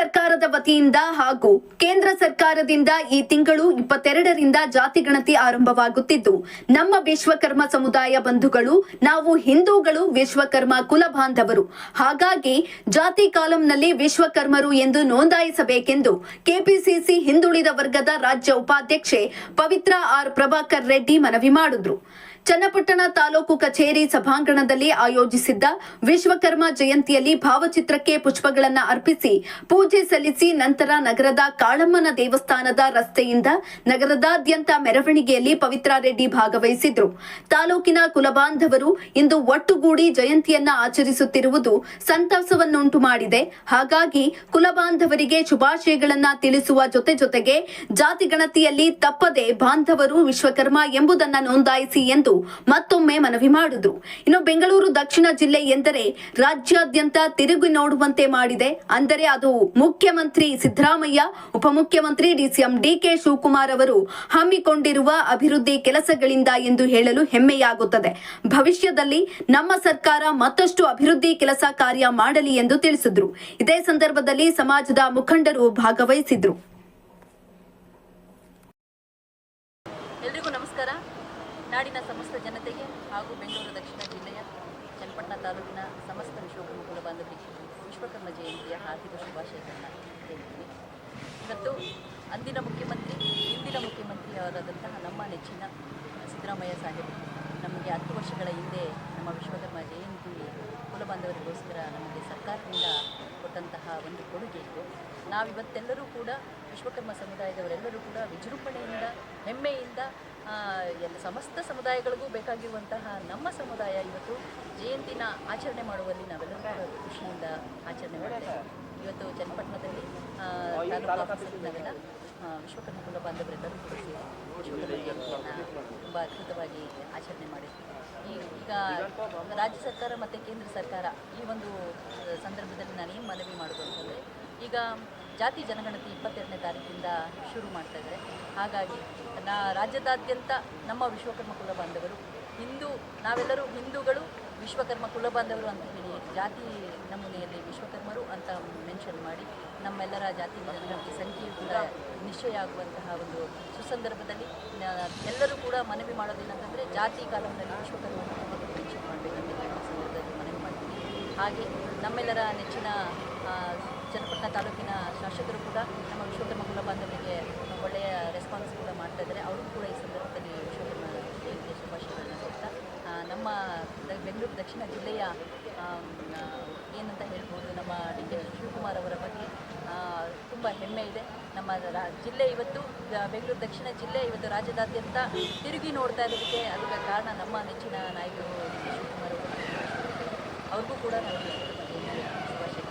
ಸರ್ಕಾರದ ವತಿಯಿಂದ ಹಾಗೂ ಕೇಂದ್ರ ಸರ್ಕಾರದಿಂದ ಈ ತಿಂಗಳು 22ರಿಂದ ಜಾತಿ ಗಣತಿ ಆರಂಭವಾಗುತ್ತಿದ್ದು, ನಮ್ಮ ವಿಶ್ವಕರ್ಮ ಸಮುದಾಯ ಬಂಧುಗಳು, ನಾವು ಹಿಂದೂಗಳು ವಿಶ್ವಕರ್ಮ ಕುಲ ಬಾಂಧವರು, ಹಾಗಾಗಿ ಜಾತಿ ಕಾಲಂನಲ್ಲಿ ವಿಶ್ವಕರ್ಮರು ಎಂದು ನೋಂದಾಯಿಸಬೇಕೆಂದು ಕೆಪಿಸಿಸಿ ಹಿಂದುಳಿದ ವರ್ಗದ ರಾಜ್ಯ ಉಪಾಧ್ಯಕ್ಷೆ ಪವಿತ್ರ ಆರ್ ಪ್ರಭಾಕರ್ ರೆಡ್ಡಿ ಮನವಿ ಮಾಡಿದ್ರು. ಚನ್ನಪಟ್ಟಣ ತಾಲೂಕು ಕಚೇರಿ ಸಭಾಂಗಣದಲ್ಲಿ ಆಯೋಜಿಸಿದ್ದ ವಿಶ್ವಕರ್ಮ ಜಯಂತಿಯಲ್ಲಿ ಭಾವಚಿತ್ರಕ್ಕೆ ಪುಷ್ಪಗಳನ್ನು ಅರ್ಪಿಸಿ ಪೂಜೆ ಸಲ್ಲಿಸಿ ನಂತರ ನಗರದ ಕಾಳಮ್ಮನ ದೇವಸ್ಥಾನದ ರಸ್ತೆಯಿಂದ ನಗರದಾದ್ಯಂತ ಮೆರವಣಿಗೆಯಲ್ಲಿ ಪವಿತ್ರ ರೆಡ್ಡಿ ಭಾಗವಹಿಸಿದ್ರು. ತಾಲೂಕಿನ ಕುಲಬಾಂಧವರು ಇಂದು ಒಟ್ಟುಗೂಡಿ ಜಯಂತಿಯನ್ನ ಆಚರಿಸುತ್ತಿರುವುದು ಸಂತಸವನ್ನುಂಟು ಮಾಡಿದೆ. ಹಾಗಾಗಿ ಕುಲಬಾಂಧವರಿಗೆ ಶುಭಾಶಯಗಳನ್ನ ತಿಳಿಸುವ ಜೊತೆಗೆ ಜಾತಿ ಗಣತಿಯಲ್ಲಿ ತಪ್ಪದೆ ಬಾಂಧವರು ವಿಶ್ವಕರ್ಮ ಎಂಬುದನ್ನ ನೋಂದಾಯಿಸಿ ಎಂದು ಮತ್ತೊಮ್ಮೆ ಮನವಿ ಮಾಡಿದ್ರು. ಇನ್ನು ಬೆಂಗಳೂರು ದಕ್ಷಿಣ ಜಿಲ್ಲೆ ಎಂದರೆ ರಾಜ್ಯಾದ್ಯಂತ ತಿರುಗಿ ನೋಡುವಂತೆ ಮಾಡಿದೆ. ಅಂದರೆ ಅದು ಮುಖ್ಯಮಂತ್ರಿ ಸಿದ್ದರಾಮಯ್ಯ, ಉಪಮುಖ್ಯಮಂತ್ರಿ ಡಿಸಿಎಂ ಡಿಕೆ ಶಿವಕುಮಾರ್ ಅವರು ಹಮ್ಮಿಕೊಂಡಿರುವ ಅಭಿವೃದ್ಧಿ ಕೆಲಸಗಳಿಂದ ಎಂದು ಹೇಳಲು ಹೆಮ್ಮೆಯಾಗುತ್ತದೆ. ಭವಿಷ್ಯದಲ್ಲಿ ನಮ್ಮ ಸರ್ಕಾರ ಮತ್ತಷ್ಟು ಅಭಿವೃದ್ಧಿ ಕೆಲಸ ಕಾರ್ಯ ಮಾಡಲಿ ಎಂದು ತಿಳಿಸಿದ್ರು. ಇದೇ ಸಂದರ್ಭದಲ್ಲಿ ಸಮಾಜದ ಮುಖಂಡರು ಭಾಗವಹಿಸಿದ್ರು. ಎಲ್ರಿಗೂ ನಮಸ್ಕಾರ. ನಾಡಿನ ಸಮಸ್ತ ಜನತೆಗೆ ಹಾಗೂ ಬೆಂಗಳೂರು ದಕ್ಷಿಣ ಜಿಲ್ಲೆಯ ಚನ್ನಪಟ್ಟಣ ತಾಲೂಕಿನ ಸಮಸ್ತ ವಿಶ್ವಕರ್ಮ ಕುಲ ಬಾಂಧವರಿಗೆ ವಿಶ್ವಕರ್ಮ ಜಯಂತಿಯ ಹಾರ್ದಿಕ ಶುಭಾಶಯಗಳನ್ನ ಹೇಳ್ತೀನಿ. ಇವತ್ತು ಅಂದಿನ ಮುಖ್ಯಮಂತ್ರಿ, ಹಿಂದಿನ ಮುಖ್ಯಮಂತ್ರಿಯವರಾದಂತಹ ನಮ್ಮ ನೆಚ್ಚಿನ ಸಿದ್ದರಾಮಯ್ಯ ಸಾಹೇಬರು ನಮಗೆ 10 ವರ್ಷಗಳ ಹಿಂದೆ ನಮ್ಮ ವಿಶ್ವಕರ್ಮ ಜಯಂತಿ ಕುಲ ಬಾಂಧವರಿಗೋಸ್ಕರ ನಮಗೆ ಸರ್ಕಾರದಿಂದ ಕೊಟ್ಟಂತಹ ಒಂದು ಕೊಡುಗೆ ಇತ್ತು. ನಾವಿವತ್ತೆಲ್ಲರೂ ಕೂಡ ವಿಶ್ವಕರ್ಮ ಸಮುದಾಯದವರೆಲ್ಲರೂ ಕೂಡ ವಿಜೃಂಭಣೆಯಿಂದ, ಹೆಮ್ಮೆಯಿಂದ ಎಲ್ಲ ಸಮಸ್ತ ಸಮುದಾಯಗಳಿಗೂ ಬೇಕಾಗಿರುವಂತಹ ನಮ್ಮ ಸಮುದಾಯ ಇವತ್ತು ಜಯಂತಿನ ಆಚರಣೆ ಮಾಡುವಲ್ಲಿ ನಾವೆಲ್ಲರೂ ಕೂಡ ಖುಷಿಯಿಂದ ಆಚರಣೆ ಮಾಡ್ತೇವೆ. ಇವತ್ತು ಚನ್ನಪಟ್ಟಣದಲ್ಲಿ ತಾಲೂಕು ಆಫೀಸಲ್ಲಿ ನಾವೆಲ್ಲ ವಿಶ್ವಕರ್ಮ ಕುಲ ಬಾಂಧವರೆಲ್ಲರೂ ಕೂಡ ಸೇರಿ ವಿಶ್ವಕರ್ಮ ಜಯಂತಿಯನ್ನು ತುಂಬ ಅದ್ಭುತವಾಗಿ ಆಚರಣೆ ಮಾಡಿದ್ವಿ. ಈಗ ರಾಜ್ಯ ಸರ್ಕಾರ ಮತ್ತು ಕೇಂದ್ರ ಸರ್ಕಾರ ಈ ಒಂದು ಸಂದರ್ಭದಲ್ಲಿ ನಾನೇನು ಮನವಿ ಮಾಡೋದು ಅಂತಂದರೆ, ಈಗ ಜಾತಿ ಜನಗಣತಿ 22ನೇ ತಾರೀಕಿಂದ ಶುರು ಮಾಡ್ತಾ ಇದ್ದಾರೆ. ಹಾಗಾಗಿ ರಾಜ್ಯದಾದ್ಯಂತ ನಮ್ಮ ವಿಶ್ವಕರ್ಮ ಕುಲ ಬಾಂಧವರು ನಾವೆಲ್ಲರೂ ಹಿಂದೂಗಳು ವಿಶ್ವಕರ್ಮ ಕುಲ ಬಾಂಧವರು ಅಂತ ಹೇಳಿ ಜಾತಿ ನಮೂನೆಯಲ್ಲಿ ವಿಶ್ವಕರ್ಮರು ಅಂತ ಮೆನ್ಷನ್ ಮಾಡಿ ನಮ್ಮೆಲ್ಲರ ಜಾತಿ ಜನಗಣತಿ ಸಂಖ್ಯೆಯು ಕೂಡ ನಿಶ್ಚಯ ಆಗುವಂತಹ ಒಂದು ಸುಸಂದರ್ಭದಲ್ಲಿ ಎಲ್ಲರೂ ಕೂಡ ಮನವಿ ಮಾಡೋದೇನಂತಂದರೆ ಜಾತಿ ಕಾಲಂನಲ್ಲಿ ವಿಶ್ವಕರ್ಮವನ್ನು ಮೆನ್ಷನ್ ಮಾಡಬೇಕಂತ ಸಂದರ್ಭದಲ್ಲಿ ಮನವಿ ಮಾಡ್ತೀವಿ. ಹಾಗೆ ನಮ್ಮೆಲ್ಲರ ನೆಚ್ಚಿನ ಚನ್ನಪಟ್ಟಣ ತಾಲೂಕಿನ ಶಾಸಕರು ಕೂಡ ನಮ್ಮ ವಿಶ್ವಕರ್ಮ ಕುಲ ಬಾಂಧವರಿಗೆ ಒಳ್ಳೆಯ ರೆಸ್ಪಾನ್ಸ್ ಕೂಡ ಮಾಡ್ತಾ ಇದ್ದಾರೆ. ಅವರು ಕೂಡ ಈ ಸಂದರ್ಭದಲ್ಲಿ ವಿಶ್ವಕರ್ಮ ಜಯಂತಿಯ ಶುಭಾಶಯಗಳನ್ನು ಕೊಡ್ತಾ ನಮ್ಮ ಬೆಂಗಳೂರು ದಕ್ಷಿಣ ಜಿಲ್ಲೆಯ ಏನಂತ ಹೇಳ್ಬೋದು, ನಮ್ಮ ಡಿ.ಕೆ. ಶಿವಕುಮಾರ್ ಅವರ ಬಗ್ಗೆ ತುಂಬ ಹೆಮ್ಮೆ ಇದೆ. ನಮ್ಮ ಜಿಲ್ಲೆ ಇವತ್ತು ಬೆಂಗಳೂರು ದಕ್ಷಿಣ ಜಿಲ್ಲೆ ಇವತ್ತು ರಾಜ್ಯದಾದ್ಯಂತ ತಿರುಗಿ ನೋಡ್ತಾ ಇರೋದಕ್ಕೆ ಅದಕ್ಕೆ ಕಾರಣ ನಮ್ಮ ನೆಚ್ಚಿನ ನಾಯಕರು ಡಿ.ಕೆ. ಶಿವಕುಮಾರ್ ಅವರು. ಅವ್ರಿಗೂ ಕೂಡ ನಾವು ಶುಭಾಶಯ